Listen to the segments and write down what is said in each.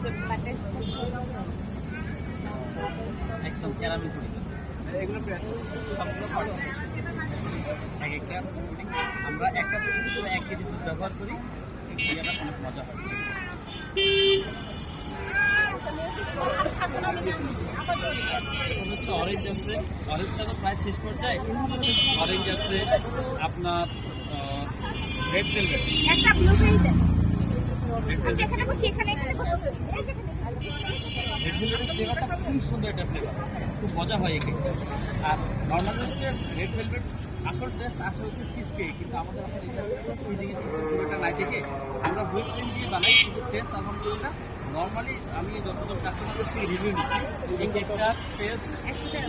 আছে একদম caramel pudding. এগুলো সবগুলো এক একটা পুডিং আমরা একটা পুডিং 1 কেজি দুধ ব্যবহার করি, এটা অনেক মজা হয়। হচ্ছে অরেঞ্জ আছে, অরেঞ্জটা তো প্রায় শেষ পর্যায়ে। অরেঞ্জ আছে আপনার রেড ভেলভেট, রেড ভেলভেটের ফ্লেভারটা খুব সুন্দর একটা ফ্লেভার, খুব মজা হয় এই কেকটা। আর নর্মালি হচ্ছে রেড ভেলভেট আসল টেস্ট আসলে হচ্ছে চিজ কেক, কিন্তু আমাদের এখন চিজিং সিস্টেমটা নাই থেকে আমরা হুইপ ক্রিম দিয়ে বানাই, কিন্তু টেস্ট আলহামদুলিল্লাহ নর্মালি আমি যতজন কাস্টমারদের থেকে রিভিউ নিচ্ছি এই কেকটার টেস্ট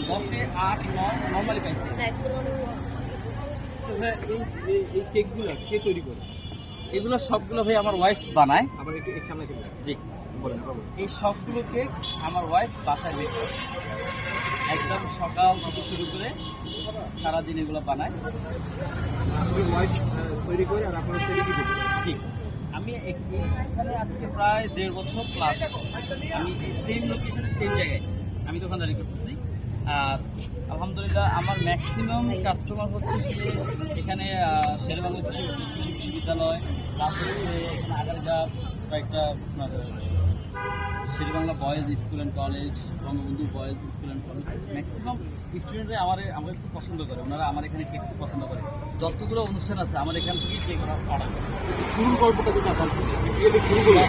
10-এ 8-9 নর্মালি পাইছি। এই কেকগুলো কে তৈরি করে? এগুলো সবগুলো ভাই আমার ওয়াইফ বানায়। আবার এক সামনে ছিল জি বলেন, এই সবগুলো কেক আমার ওয়াইফ বাসায় বের করে, একদম সকাল থেকে শুরু করে সারাদিন এগুলো বানায়। আপনার ওয়াইফ তৈরি করে আর আপনারা তৈরি করে? জি, আমি এখানে আজকে প্রায় 1.5 বছর প্লাস আমি এই সেম লোকেশনে সেম জায়গায় আমি দোকানদারি করতেছি। আর আলহামদুলিল্লাহ আমার ম্যাক্সিমাম কাস্টমার হচ্ছে এখানে শেরেবাংলা কৃষি বিশ্ববিদ্যালয়, তারপরে এখানে আগারগাঁ কয়েকটা Sher-e-Bangla boys school and college, Bangabandhu boys school and college, maximum স্টুডেন্টরা আমাকে খুব পছন্দ করে। ওনারা আমার এখানে কেক খুব পছন্দ করে। যতগুলো অনুষ্ঠান আছে আমার এখান থেকেই কেক অর্ডার করে। শুরুর গল্পটা যেটা শুরু করে